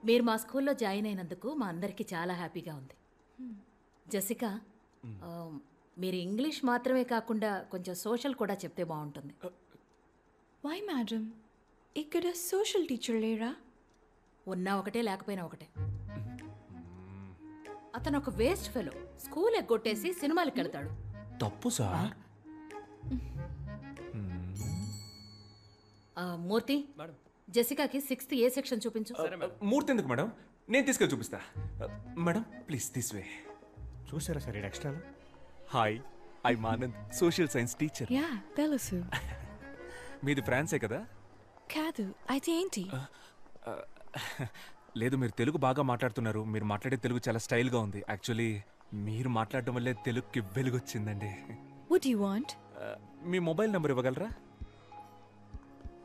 మీరు మా స్కూల్లో జాయిన్ అయినందుకు మా అందరికీ చాలా హ్యాపీగా ఉంది. జెసికా, మీరు ఇంగ్లీష్ మాత్రమే కాకుండా కొంచెం సోషల్ కూడా చెప్తే బాగుంటుంది. వై మేడం, ఇక్కడ సోషల్ టీచర్ లేరా? ఉన్నా ఒకటే లేకపోయినా ఒకటే. అతను ఒక వేస్ట్ ఫెలో. స్కూల్ ఎగ్గొట్టేసి సినిమాలకు వెళ్తాడు. తప్పు సార్. మూర్తి, జెసికాకి 6th A సెక్షన్ చూపించు. మూర్తి ఎందుకు మేడం? నేను తీసుకెళ్ళి చూపిస్తా. Madam please this way. చూసారా సార్ ఈ extra? Hi, I Anand, social science teacher. Yeah తెలుసు. మీది ఫ్రాన్సే కదా? కాదు, అయితే ఏంటి? లేదు, మీరు తెలుగు బాగా మాట్లాడుతున్నారు. మీరు మాట్లాడే తెలుగు చాలా స్టైల్గా ఉంది. యాక్చువల్లీ మీరు మాట్లాడడం వల్లే తెలుగుకి వెలుగొచ్చిందండి. What do you want? Me mobile number ఇవ్వగలరా?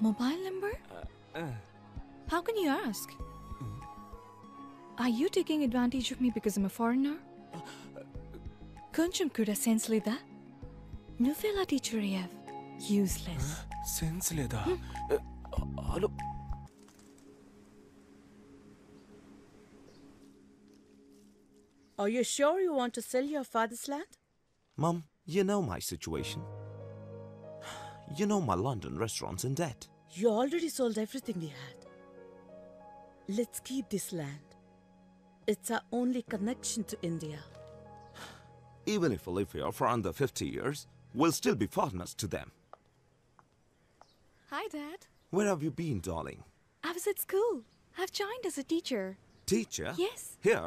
Mobile number? How can you ask? Are you taking advantage of me because I'm a foreigner? కొంచెం కూడా సెన్స్ లేదా? నువ్వెలా టీచర్ అయ్యావ్? యూస్లెస్. సెన్స్ లేదా? Hello, Are you sure you want to sell your father's land? Mum, you know my situation. You know my London restaurant's in debt. You already sold everything we had. Let's keep this land. It's our only connection to India. Even if we live here for under 50 years, we'll still be foreigners to them. Hi, Dad. Where have you been, darling? I was at school. I've joined as a teacher. Teacher? Yes. Here?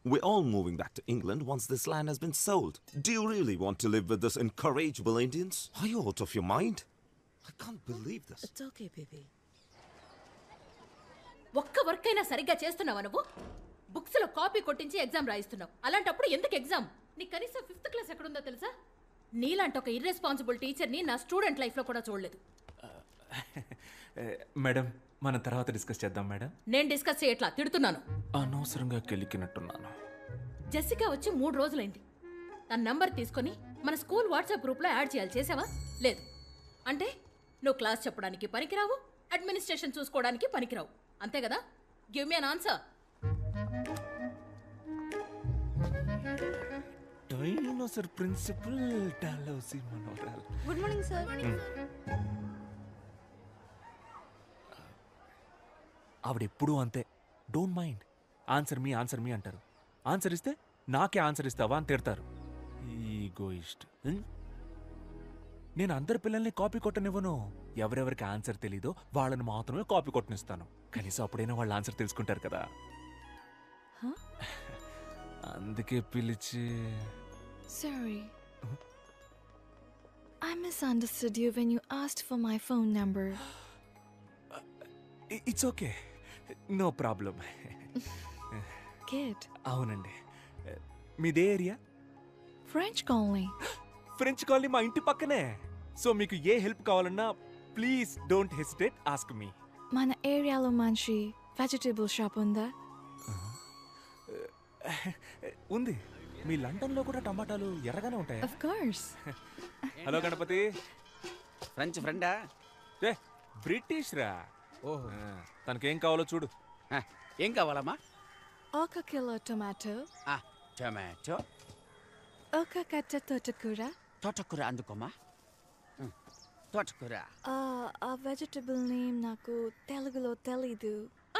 We're all moving back to England once this land has been sold. Do you really want to live with these incorrigible Indians? Are you out of your mind? I can't believe this. It's okay, baby. ఒక్క work అయినా సరిగ్గా చేస్తున్నావా నువ్వు? Books లో copy కొట్టించి exam రాయిస్తున్నావు. అలాంటప్పుడు ఎందుకు exam? నీ కనీసం 5th క్లాస్ ఎక్కడుందో తెలుసా? నీలాంటి ఒక ఇర్రెస్పాన్సిబుల్ టీచర్ని నా స్టూడెంట్ లైఫ్లో కూడా చూడలేదు. మేడం మనం తర్వాత డిస్కస్ చేద్దాం మేడం. నేను డిస్కస్ చేయట్లా, తిడుతున్నాను. అనవసరంగా కెలికినట్టున్నాను. జెసికా వచ్చి 3 రోజులైంది. తన నంబర్ తీసుకొని మన స్కూల్ వాట్సాప్ గ్రూప్లో యాడ్ చేయాలి. చేసావా? లేదు. అంటే నువ్వు క్లాస్ చెప్పడానికి పనికిరావు, అడ్మినిస్ట్రేషన్ చూసుకోవడానికి పనికిరావు, అంతే కదా? Give me an answer. Dinosaur principal డాలౌసి మనోరల్. Good morning sir. ఆవిడెప్పుడూ అంతే. Don't mind. ఆన్సర్ మీ అంటారు. ఆన్సర్ ఇస్తే నాకే ఆన్సర్ ఇస్తావా అని తిడతారు. ఈగోయిస్ట్. నేను అందరి పిల్లల్ని కాపీ కొట్టనివ్వను. ఎవరెవరికి ఆన్సర్ తెలీదో వాళ్ళని మాత్రమే కాపీ కొట్టనిస్తాను. కనీసం అప్పుడైనా వాళ్ళ ఆన్సర్ తెలుసుకుంటారు కదా. అందుకే పిలిచి. Sorry. I misunderstood you when you asked for my phone number. It's okay, no problem. Kid. అవునండి. మీదే area? French colony. French colony మా ఇంటి పక్కనే. సో మీకు ఏ హెల్ప్ కావాలన్నా please don't hesitate, ask me. మన ఏరియాలో మంచి వెజిటబుల్ షాప్ ఉందా? ఉంది. మీ లండన్లో కూడా టమాటాలు ఎర్రగానే ఉంటాయా? Of course. Hello Ganapathi. French ఫ్రెండా? బ్రిటిష్ రా. ఓహో. తనకేం కావాలో చూడు. ఏం కావాలమ్మా? 1 కిలో టొమాటో. టొమాటో. 1 కట్ట తోటకూర. తోటకూర అందుకోమా. తోటకూర. ఆ వెజిటబుల్ నేమ్ నాకు తెలుగులో తెలీదు.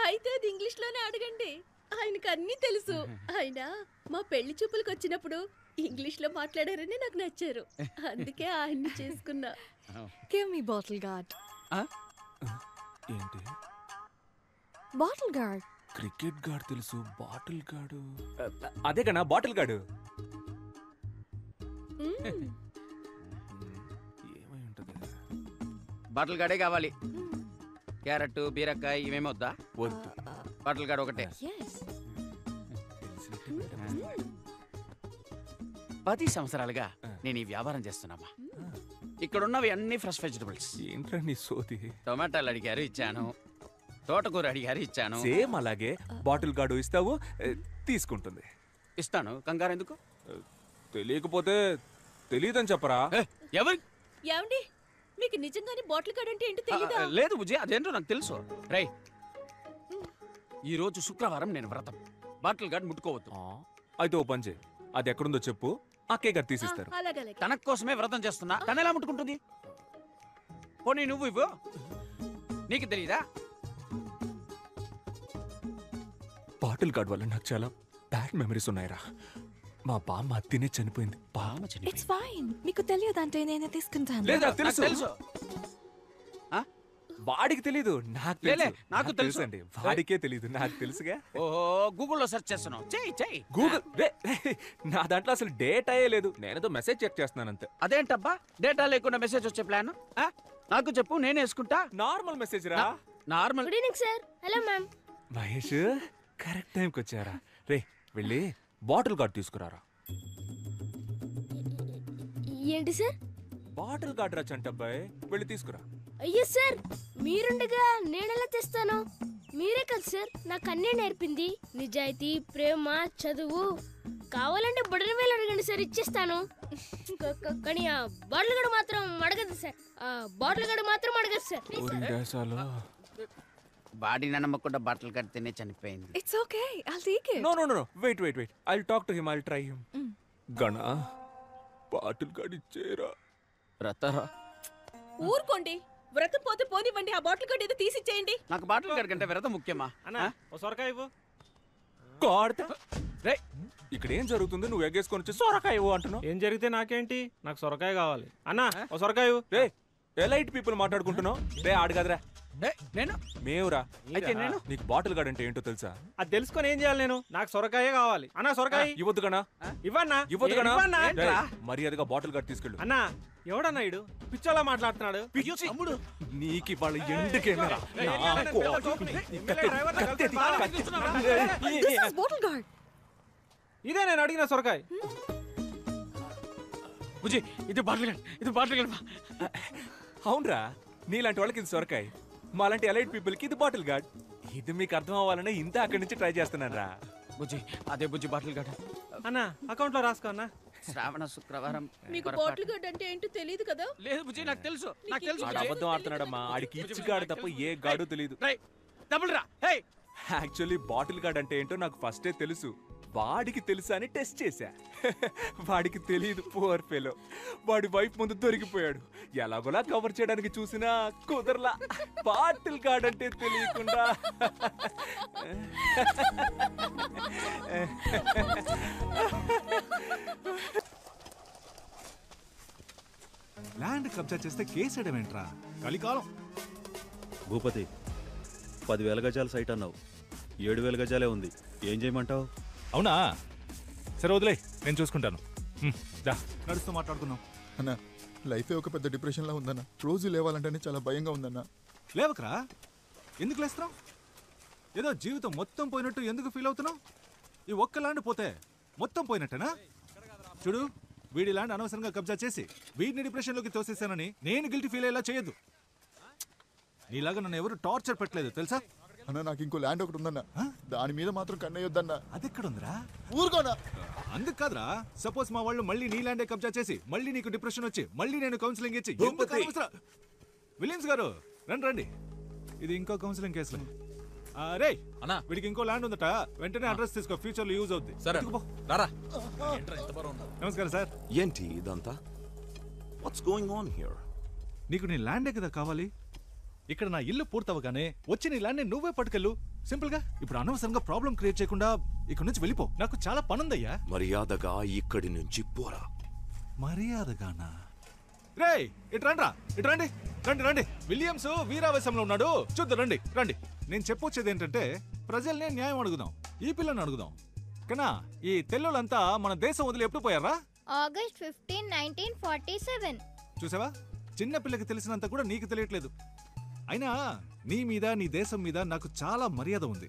అయితే అది ఇంగ్లీష్లోనే అడగండి, ఆయనకు అన్నీ తెలుసు. ఆయన మా పెళ్లి చూపులకు వచ్చినప్పుడు ఇంగ్లీష్లో మాట్లాడారని నాకు నచ్చారు, అందుకే ఆయన్ని చేసుకున్నా. Give me bottle guard. ఏంటి? Bottle guard. క్రికెట్ గార్డ్ తెలుసు, బాటిల్ గార్డు అదే కన్నా బాటిల్ గార్డు. ఏమై ఉంటది? బాటిల్ గాడే కావాలి. క్యారెట్, బీరకాయ ఇవేమో వద్దా? వద్దు. బాటిల్ గాడ్ ఒకటే. Yes. 10 సంవత్సరాలుగా నేను ఈ వ్యాపారం చేస్తున్నామా. ఇక్కడున్నవి అన్ని ఫ్రెష్ వెజిటబుల్స్. ఏంట్రా నీ సోది? టొమాటోలు అడిగారు ఇచ్చాను, తోటకూర అడిగారు ఇచ్చాను. సేమ్ అలాగే బాటిల్ గార్డు ఇస్తావు, తీసుకుంటుంది. ఇస్తాను, కంగారు ఎందుకు? తెలియకపోతే తెలియదని చెప్పరా. ఎవరి ఏమండి, మీకు నిజంగానే బాటిల్ గార్డ్ అంటే ఏంటో తెలీదా? లేదు బుజ్జి, అదేంటో నాకు తెలుసు. రై, ఈ రోజు శుక్రవారం నేను వ్రతం. బాటిల్ గార్డ్ ముట్టుకోవద్దు. అయితే ఓ పని చేయి, అది ఎక్కడుందో చెప్పు, అక్కే గారు తీసిస్తారు. అలాగే తన కోసమే వ్రతం చేస్తున్నా, తన ఎలా ముట్టుకుంటుంది? పోనీ నువ్వు ఇవ్వు. నీకు తెలీదా? బాటిల్ గార్డ్ వల్ల నాకు చాలా బ్యాడ్ మెమరీస్ ఉన్నాయిరా. మా బామ్మ తినే చనిపోయింది. బామ్మ చనిపోయింది. It's fine. మీకు తెలియదంటే నేనే తీసుకుంటాను. లేదా నాకు తెలుసు. వాడికి తెలీదు, నాకు లేలే, తెలుసు. నాకు తెలుసు. అండి, వాడికే తెలీదు, నాకు తెలుసుగా. ఓహో, గూగుల్లో సెర్చ్ చేస్తున్నావు. చెయ్యి. గూగుల్ నా దాంట్లో అసలు డేట్ అయ్యే లేదు. నేనేదో మెసేజ్ చెక్ చేస్తున్నాను అంతే. అదేంటబ్బా డేటా లేకుండా మెసేజ్ వచ్చే ప్లాన్? నాకు చెప్పు, నేను వేసుకుంటా. నార్మల్ మెసేజ్ రా. Normal. Good evening sir. Hello ma'am. Mahesh correct టైంకి వచ్చారా? రే వెళ్ళి బాటిల్ గార్డ్ తీసుకురారా. ఏంటి సార్? బాటిల్ గార్డ్ రా చంటబ్బాయ్, వెళ్ళి తీసుకురా. అయ్యో సార్, మీరుండగా నేనెలా తెస్తాను? మీరే కదా సార్ నాకు అన్నీ నేర్పింది. నిజాయితీ, ప్రేమ, చదువు. కావాలంటే బుడల వేలు అడగండి సార్, ఇచ్చేస్తాను. కానీ ఆ బాటిల్ గడు మాత్రం అడగదు సార్. ఆ బాటిల్ గడు మాత్రం అడగదు సార్. బాడీ నమ్మకుండా బాటిల్ గార్డ్ తినే చనిపోయింది. It's okay. I'll take it. No. Wait. I'll talk to him. I'll try him. గణా, bottle gourd ఇచ్చేరా. వ్రతరా? ఊరుకోండి, వ్రతం పోతే పోనివ్వండి. ఆ బాటిల్ గడు ఏదో తీసిచ్చేయండి. నాకు బాటిల్ గార్డ్ కంటే వ్రతం ముఖ్యమా? ఓ సొరకాయ ఇవ్వు. రే ఇక్కడ ఏం జరుగుతుంది? నువ్వు ఎగ్గేసుకొని వచ్చి సొరకాయ ఇవ్వు అంటున్నావు. ఏం జరిగితే నాకేంటి, నాకు సొరకాయ కావాలి. అన్నా ఓ సొరకాయ ఇవ్వు. రే ఎలైట్ పీపుల్ మాట్లాడుకుంటున్నావు. రే ఆడు కదరా, నేను మేవురా. అయితే నేను నీకు బాటిల్ గార్డ్ అంటే ఏంటో తెలుసా? అది తెలుసుకొని ఏం చేయాలి నేను? నాకు సొరకాయే కావాలి. అన్నా సొరకాయ ఇవ్వద్దు గణా. ఇవ్వన్నా. ఇవ్వద్దు గణా. ఇవ్వన్నా. రేయ్, మర్యాదగా బాటిల్ గార్డ్ తీసుకెళ్ళు. అన్నా ఎవడన్నా ఇడు పిచ్చోలా మాట్లాడుతున్నాడు? నీకు వాళ్ళ ఎండుకేమరా? This is bottle guard. ఇదే నేను అడిగిన సొరకాయ. బుజ్జి, ఇది బాటిల్ గార్డ్. అవునరా, నీలాంటి వాళ్ళకి ఇది సొరకాయ, మాలాంటి ఎలైట్ పీపుల్ కి ఇది బాటిల్ గార్డ్. ఇది మీకు అర్థం అవ్వాలనే ఇంత అక్కడి నుంచి ట్రై చేస్తున్నాను రా. బుజ్జి, అదే బుజ్జి బాటిల్ గార్డ్. అన్నా అకౌంట్ లో రాసుకో అన్నా. శ్రావణ శుక్రవారం. మీకు బాటిల్ గడ్ అంటే ఏంటో తెలియదు కదా? లేదు బుజ్జి, నాకు తెలుసు. ఆడు అబద్ధం ఆడుతున్నాడమ్మా. ఆడికి ఇచ్చి గాడు తప్ప ఏ గాడు తెలియదు. డబుల్ రా. హే, యాక్చువల్లీ బాటిల్ గార్డ్ అంటే ఏంటో నాకు ఫస్టే తెలుసు. వాడికి తెలుసా అని టెస్ట్ చేశా. వాడికి తెలియదు, పువర్ ఫెలో. వాడి వైఫ్ ముందు దొరికిపోయాడు. ఎలాగోలా కవర్ చేయడానికి చూసినా కుదరలా. బాటిల్ గార్డ్ అంటే తెలియకుండా. ల్యాండ్ కబ్జా చేస్తే కేసేయడం ఏంట్రా? కలికాలం. భూపతి, 10,000 గజాల సైట్ అన్నావు, 7,000 గజాలే ఉంది. ఏం చేయమంటావు? అవునా, సరే వదిలే, నేను చూసుకుంటాను. నడుస్తూ మాట్లాడుకుందాం. అన్న, లైఫే ఒక పెద్ద డిప్రెషన్లా ఉందన్న. రోజు లేవాలంటేనే చాలా భయంగా ఉందన్న. లేవకరా, ఎందుకు లేస్తున్నావు? ఏదో జీవితం మొత్తం పోయినట్టు ఎందుకు ఫీల్ అవుతున్నావు? ఈ ఒక్క ల్యాండ్ పోతే మొత్తం పోయినట్టేనా? చూడు, వీడి ల్యాండ్ అనవసరంగా కబ్జా చేసి వీడిని డిప్రెషన్లోకి తోసేసానని నేను గిల్టీ ఫీల్ అయ్యేలా చేయొద్దు. నీలాగా నన్ను ఎవరు టార్చర్ పెట్టలేదు తెలుసా? అన్న, నాకు ఇంకో ల్యాండ్ ఒకటి ఉందన్న, దాని మీద మాత్రం కన్నయ్యొద్దన్న. అది ఎక్కడుందిరా? ఊరుకోనా. అందుకు కాదురా, సపోజ్ మా వాళ్ళు మళ్ళీ నీ ల్యాండే కబ్జా చేసి మళ్ళీ నీకు డిప్రెషన్ వచ్చి మళ్ళీ నేను కౌన్సిలింగ్ ఇచ్చి విలియమ్స్ గారు రండి, ఇది ఇంకో కౌన్సిలింగ్ కేసులో. రే అన్నా, వీడికి ఇంకో ల్యాండ్ ఉందట, వెంటనే అడ్రస్ తీసుకో, ఫ్యూచర్ లో యూజ్ అవుద్ది. సరే నమస్కారం సార్. ఏంటి ఇదంతా? What's going on here? నీకు నీ ల్యాండే కదా కావాలి. ఇక్కడ నా ఇల్లు పూర్తవగానే వచ్చి నీ ల్యాండ్ నువ్వే పట్టుకెళ్ళు, సింపుల్ గా. ఇప్పుడు అనవసరంగా ప్రాబ్లం క్రియేట్ చేయకుండా ఇక్కడ నుంచి వెళ్ళిపో. నాకు చాలా పనుందయ్యా. మర్యాదగా ఇక్కడి నుంచి పోరా. మర్యాదగానా? రే ఇటు రండి. రండి. విలియమ్స్ వీరావేశంలో ఉన్నాడు, చూద్దాం. రండి. నేను చెప్పొచ్చేది ఏంటంటే, ప్రజల్నే న్యాయం అడుగుదాం, ఈ పిల్లని అడుగుదాం. కన్నా ఈ తెల్లోళ్ళంతా మన దేశం వదిలి ఎప్పుడు పోయారా? ఆగస్ట్ 15, 1947. చూసావా, చిన్న పిల్లకి తెలిసినంత కూడా నీకు తెలియట్లేదు. అయినా నీ మీద, నీ దేశం మీద నాకు చాలా మర్యాద ఉంది.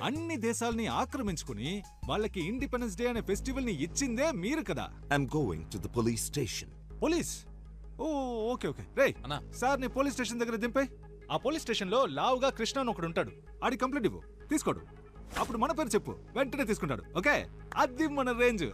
అన్ని దేశాలని ఆక్రమించుకుని వాళ్ళకి ఇండిపెండెన్స్ డే అనే ఫెస్టివల్ ని ఇచ్చిందే మీరు కదా. I'm going to the police station. Police? Oh okay. రే సార్, నీ పోలీస్ స్టేషన్ దగ్గర దింపే. ఆ పోలీస్ స్టేషన్ లో లావుగా కృష్ణ అని ఒకడు ఉంటాడు. ఆడి కంప్లైంట్ ఇవ్వు, తీసుకోడు. అప్పుడు మన పేరు చెప్పు, వెంటనే తీసుకుంటాడు. ఓకే, అది మన రేంజ్.